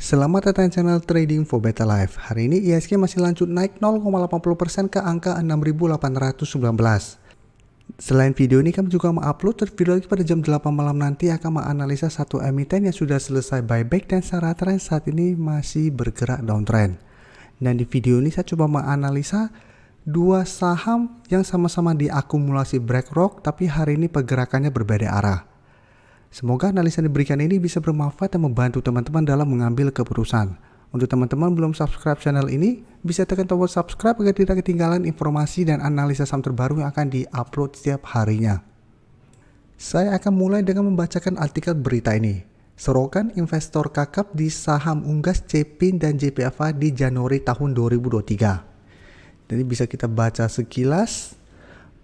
Selamat datang di channel Trading for Better Life. Hari ini IHSG masih lanjut naik 0,80% ke angka 6.819. Selain video ini, kami juga mengupload video lagi pada jam 8 malam nanti akan menganalisa satu emiten yang sudah selesai buyback dan secara tren saat ini masih bergerak downtrend. Dan di video ini saya coba menganalisa dua saham yang sama-sama diakumulasi BlackRock tapi hari ini pergerakannya berbeda arah. Semoga analisa yang diberikan ini bisa bermanfaat dan membantu teman-teman dalam mengambil keputusan. Untuk teman-teman belum subscribe channel ini, bisa tekan tombol subscribe agar tidak ketinggalan informasi dan analisa saham terbaru yang akan di-upload setiap harinya. Saya akan mulai dengan membacakan artikel berita ini. Serokan investor kakap di saham unggas Cepin dan JPFA di Januari tahun 2023. Jadi bisa kita baca sekilas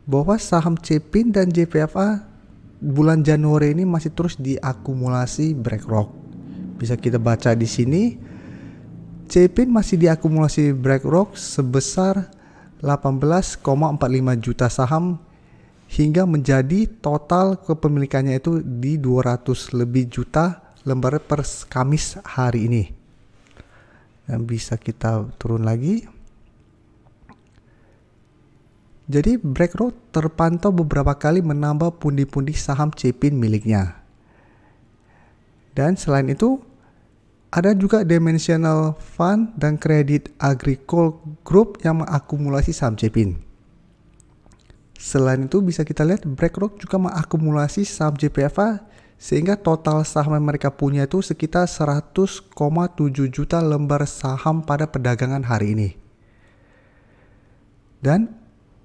bahwa saham Cepin dan JPFA bulan Januari ini masih terus diakumulasi BlackRock. Bisa kita baca di sini, Cepin masih diakumulasi BlackRock sebesar 18,45 juta saham hingga menjadi total kepemilikannya itu di 200 lebih juta lembar per Kamis hari ini. Dan bisa kita turun lagi. Jadi BlackRock terpantau beberapa kali menambah pundi-pundi saham Cepin miliknya. Dan selain itu, ada juga Dimensional Fund dan Credit Agricole Group yang mengakumulasi saham Cepin. Selain itu bisa kita lihat BlackRock juga mengakumulasi saham JPFA sehingga total saham yang mereka punya itu sekitar 100,7 juta lembar saham pada perdagangan hari ini. Dan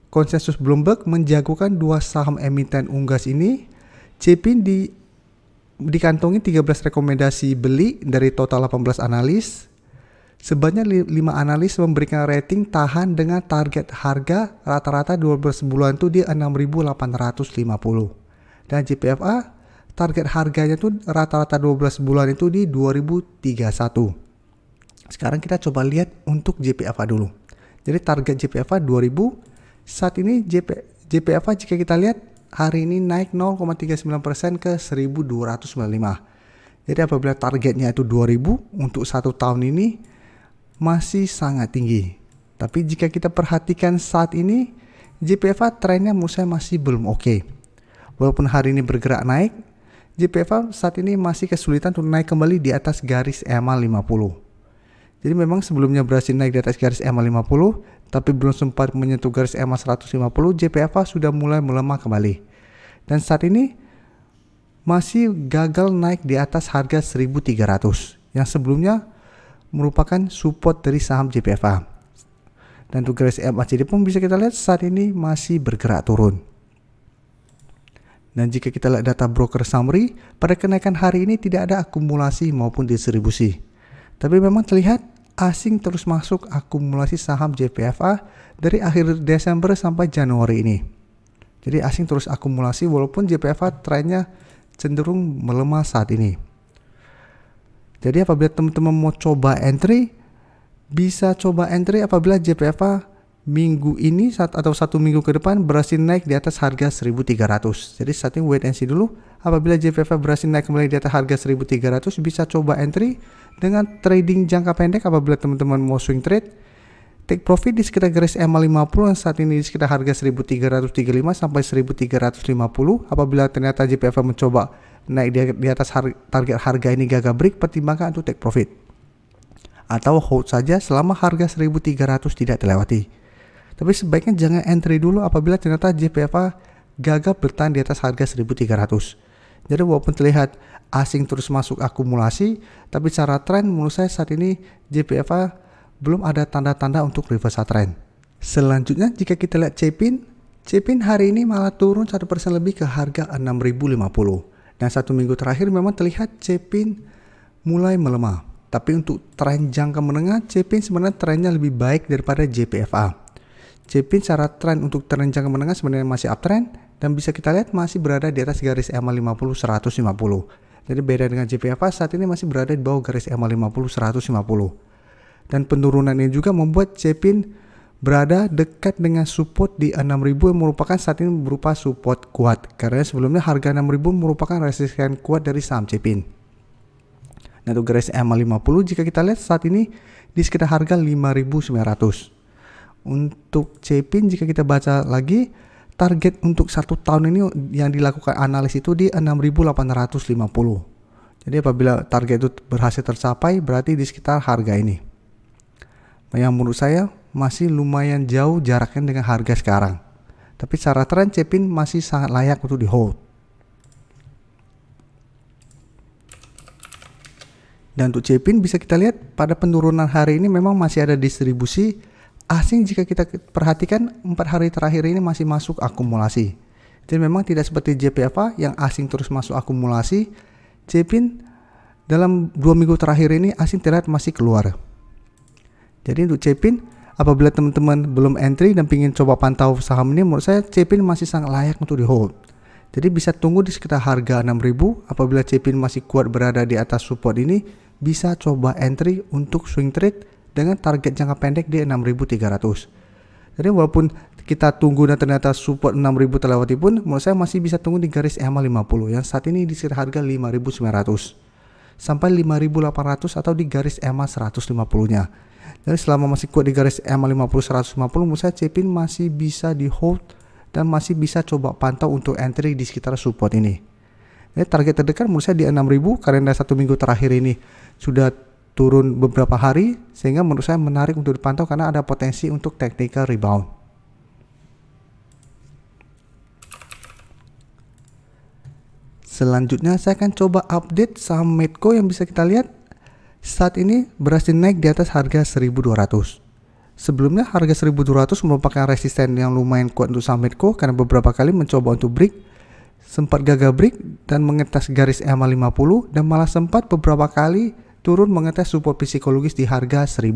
konsensus Bloomberg menjagokan dua saham emiten unggas ini. Cepin dikantongi 13 rekomendasi beli dari total 18 analis. Sebanyak 5 analis memberikan rating tahan dengan target harga rata-rata 12 bulan itu di 6.850. Dan JPFA target harganya itu rata-rata 12 bulan itu di 2031. Sekarang kita coba lihat untuk JPFA dulu. Jadi target JPFA 2000. Saat ini JPFA jika kita lihat hari ini naik 0,39% ke 1.295. Jadi apabila targetnya itu 2.000 untuk satu tahun ini masih sangat tinggi. Tapi jika kita perhatikan saat ini JPFA trennya menurut saya masih belum oke. Walaupun hari ini bergerak naik, JPFA saat ini masih kesulitan untuk naik kembali di atas garis EMA 50. Jadi memang sebelumnya berhasil naik di atas garis EMA 50, tapi belum sempat menyentuh garis EMA 150, JPFA sudah mulai melemah kembali. Dan saat ini masih gagal naik di atas harga 1.300, yang sebelumnya merupakan support dari saham JPFA. Dan untuk garis EMA CD pun bisa kita lihat saat ini masih bergerak turun. Dan jika kita lihat data broker summary, pada kenaikan hari ini tidak ada akumulasi maupun distribusi. Tapi memang terlihat asing terus masuk akumulasi saham JPFA dari akhir Desember sampai Januari ini. Jadi asing terus akumulasi walaupun JPFA trennya cenderung melemah saat ini. Jadi apabila teman-teman mau coba entry, bisa coba entry apabila JPFA minggu ini atau satu minggu ke depan berhasil naik di atas harga 1.300. Jadi saat ini wait and see dulu. Apabila JPFA berhasil naik kembali di atas harga 1.300, bisa coba entry dengan trading jangka pendek. Apabila teman-teman mau swing trade, take profit di sekitar garis EMA 50 yang saat ini di sekitar harga 1.335 sampai 1.350. Apabila ternyata JPFA mencoba naik di atas target harga ini gagal break, pertimbangkan untuk take profit. Atau hold saja selama harga 1.300 tidak terlewati. Tapi sebaiknya jangan entry dulu apabila ternyata JPFA gagal bertahan di atas harga 1.300. Jadi walaupun terlihat asing terus masuk akumulasi, tapi secara tren menurut saya saat ini JPFA belum ada tanda-tanda untuk reversal trend. Selanjutnya jika kita lihat Cepin hari ini malah turun 1% lebih ke harga 6.050. Dan satu minggu terakhir memang terlihat Cepin mulai melemah. Tapi untuk tren jangka menengah, Cepin sebenarnya trennya lebih baik daripada JPFA. Cepin secara tren untuk tren jangka menengah sebenarnya masih uptrend dan bisa kita lihat masih berada di atas garis EMA 50 150. Jadi beda dengan JPFA saat ini masih berada di bawah garis EMA 50 150. Dan penurunan ini juga membuat Cepin berada dekat dengan support di 6.000 yang merupakan saat ini berupa support kuat. Karena sebelumnya harga 6.000 merupakan resistensi kuat dari saham Cepin. Nah, untuk garis EMA 50 jika kita lihat saat ini di sekitar harga 5.900. Untuk CPIN jika kita baca lagi, target untuk 1 tahun ini yang dilakukan analis itu di 6.850. Jadi apabila target itu berhasil tercapai, berarti di sekitar harga ini. Yang menurut saya masih lumayan jauh jaraknya dengan harga sekarang. Tapi secara tren CPIN masih sangat layak untuk di hold. Dan untuk CPIN bisa kita lihat pada penurunan hari ini memang masih ada distribusi asing. Jika kita perhatikan 4 hari terakhir ini masih masuk akumulasi. Jadi memang tidak seperti JPFA yang asing terus masuk akumulasi. CPIN dalam 2 minggu terakhir ini asing terlihat masih keluar. Jadi untuk CPIN, apabila teman-teman belum entry dan ingin coba pantau saham ini, menurut saya CPIN masih sangat layak untuk di hold. Jadi bisa tunggu di sekitar harga 6.000. Apabila CPIN masih kuat berada di atas support ini, bisa coba entry untuk swing trade dengan target jangka pendek di 6.300. Jadi walaupun kita tunggu dan ternyata support 6.000 terlewati pun, menurut saya masih bisa tunggu di garis EMA 50 yang saat ini di sekitar harga 5.900 sampai 5.800 atau di garis EMA 150-nya. Jadi selama masih kuat di garis EMA 50 150, menurut saya CPIN masih bisa di hold dan masih bisa coba pantau untuk entry di sekitar support ini. Jadi target terdekat menurut saya di 6.000 karena 1 minggu terakhir ini sudah turun beberapa hari, sehingga menurut saya menarik untuk dipantau karena ada potensi untuk technical rebound. Selanjutnya saya akan coba update saham Medco yang bisa kita lihat saat ini berhasil naik di atas harga 1.200. Sebelumnya harga 1.200 merupakan resisten yang lumayan kuat untuk saham Medco karena beberapa kali mencoba untuk break, sempat gagal break dan mengetes garis EMA 50 dan malah sempat beberapa kali turun mengetes support psikologis di harga 1.000.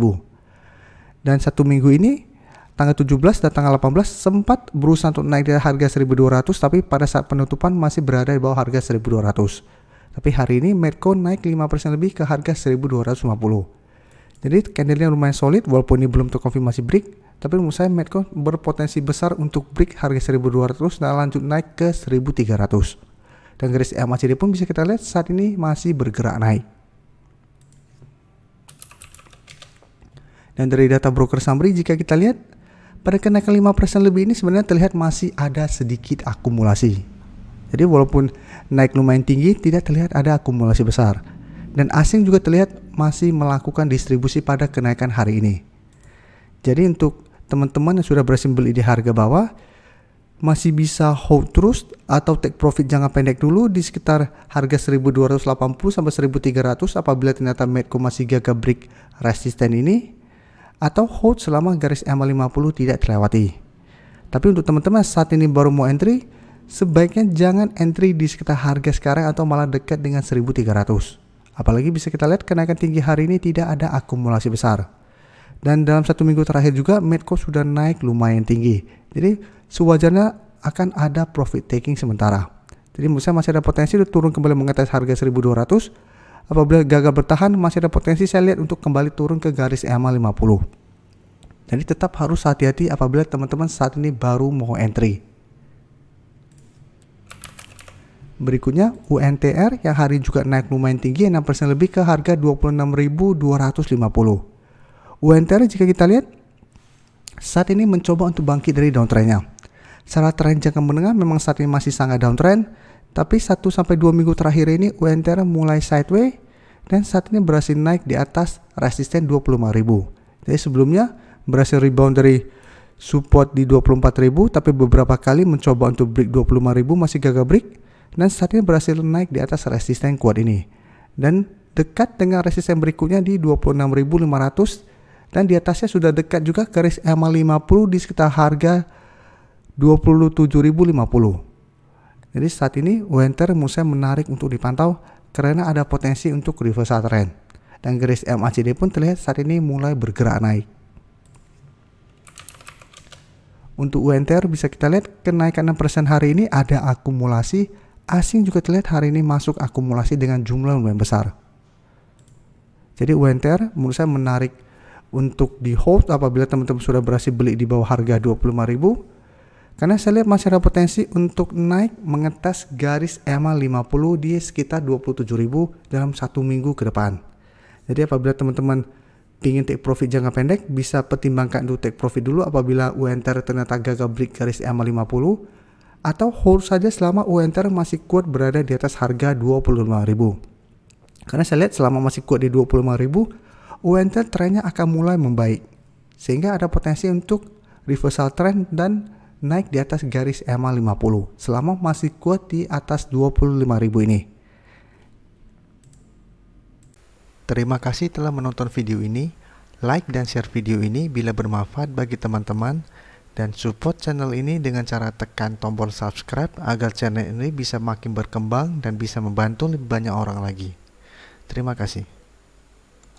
Dan 1 minggu ini tanggal 17 dan tanggal 18 sempat berusaha untuk naik dari harga 1.200, tapi pada saat penutupan masih berada di bawah harga 1.200. Tapi hari ini Medco naik 5% lebih ke harga 1.250. Jadi candlenya lumayan solid walaupun ini belum terkonfirmasi break, tapi menurut saya Medco berpotensi besar untuk break harga 1.200 dan lanjut naik ke 1.300. Dan garis MACD pun bisa kita lihat saat ini masih bergerak naik. Dan dari data broker summary jika kita lihat pada kenaikan 5% lebih ini sebenarnya terlihat masih ada sedikit akumulasi. Jadi walaupun naik lumayan tinggi, tidak terlihat ada akumulasi besar. Dan asing juga terlihat masih melakukan distribusi pada kenaikan hari ini. Jadi untuk teman-teman yang sudah berhasil beli di harga bawah, masih bisa hold terus atau take profit jangka pendek dulu di sekitar harga 1.280 sampai 1.300 apabila ternyata Medco masih gagal break resisten ini, atau hold selama garis EMA 50 tidak terlewati. Tapi untuk teman-teman saat ini baru mau entry, sebaiknya jangan entry di sekitar harga sekarang atau malah dekat dengan 1.300. Apalagi bisa kita lihat kenaikan tinggi hari ini tidak ada akumulasi besar. Dan dalam 1 minggu terakhir juga Medco sudah naik lumayan tinggi. Jadi sewajarnya akan ada profit taking sementara. Jadi menurut saya masih ada potensi untuk turun kembali mengetes harga 1.200. Apabila gagal bertahan masih ada potensi saya lihat untuk kembali turun ke garis EMA 50. Jadi tetap harus hati-hati apabila teman-teman saat ini baru mau entry. Berikutnya UNTR yang hari juga naik lumayan tinggi 6% lebih ke harga 26.250. UNTR jika kita lihat saat ini mencoba untuk bangkit dari downtrendnya. Secara tren jangka menengah memang saat ini masih sangat downtrend, tapi 1-2 minggu terakhir ini UNTR mulai sideways dan saat ini berhasil naik di atas resisten 25.000. Jadi sebelumnya berhasil rebound dari support di 24.000, tapi beberapa kali mencoba untuk break 25.000 masih gagal break. Dan saat ini berhasil naik di atas resisten kuat ini dan dekat dengan resisten berikutnya di 26.500 dan di atasnya sudah dekat juga garis EMA 50 di sekitar harga 27.050. Jadi saat ini UNTR menurut saya menarik untuk dipantau karena ada potensi untuk reversal trend dan garis MACD pun terlihat saat ini mulai bergerak naik. Untuk UNTR bisa kita lihat kenaikan 6% hari ini ada akumulasi. Asing juga terlihat hari ini masuk akumulasi dengan jumlah lumayan besar. Jadi UNTR menurut saya menarik untuk di hold apabila teman-teman sudah berhasil beli di bawah harga 25.000. Karena saya lihat masih ada potensi untuk naik mengetes garis EMA 50 di sekitar 27.000 dalam 1 minggu ke depan. Jadi apabila teman-teman ingin take profit jangka pendek, bisa pertimbangkan dulu take profit dulu apabila UNTR ternyata gagal break garis EMA 50, atau hold saja selama UNTR masih kuat berada di atas harga 25.000. Karena saya lihat selama masih kuat di 25.000, UNTR trennya akan mulai membaik, sehingga ada potensi untuk reversal trend dan naik di atas garis EMA 50 selama masih kuat di atas 25.000 ini. Terima kasih telah menonton video ini. Like dan share video ini bila bermanfaat bagi teman-teman, dan support channel ini dengan cara tekan tombol subscribe agar channel ini bisa makin berkembang dan bisa membantu lebih banyak orang lagi. Terima kasih.